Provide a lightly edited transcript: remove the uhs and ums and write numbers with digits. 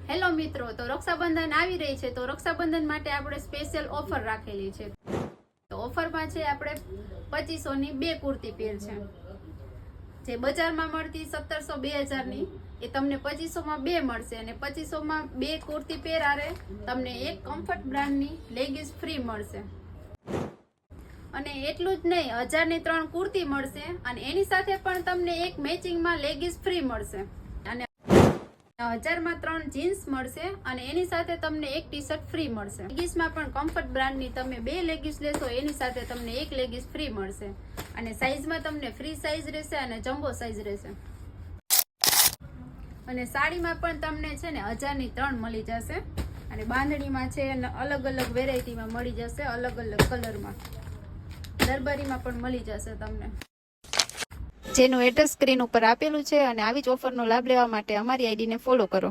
Hello મિત્રો, તો રક્ષાબંધન આવી રહી છે, તો રક્ષાબંધન માટે આપણે સ્પેશિયલ ઓફર રાખેલી છે. તો ઓફરમાં છે આપણે 2500 ની 2 કુર્તી પેર છે. જે બજારમાં મળતી 1700 2000 ની એ તમને 2500 માં 2 મળશે, અને 2500 માં 2 કુર્તી પેર આરે તમને એક કમ્ફર્ટ બ્રાન્ડની લેગીસ ફ્રી મળશે. અને એટલું જ નહીં, 1000 ની 3 કુર્તી મળશે, અને એની સાથે પણ તમને એક મેચિંગમાં લેગીસ ફ્રી મળશે. અને 1000 માં 3 જીન્સ મળશે, અને એની સાથે તમને એક ટી શર્ટ ફ્રી મળશે. લેગીસમાં પણ કમ્ફર્ટ બ્રાન્ડની તમે 2 લેગીસ લેશો, એની સાથે તમને એક લેગીસ ફ્રી મળશે. અને સાઈઝમાં તમને ફ્રી સાઈઝ રહેશે અને જમ્બો સાઈઝ રહેશે. અને સાડીમાં પણ તમને છે ને 1000 ની 3 મળી જશે, અને બાંધણીમાં છે અલગ અલગ વેરાયટીમાં મળી જશે, અલગ અલગ કલરમાં. દરબારીમાં પણ મળી જશે તમને, જેનું એડ્રેસ સ્ક્રીન ઉપર આપેલું છે. અને આવી જ ઓફરનો લાભ લેવા માટે અમારી આઈડીને ફોલો કરો.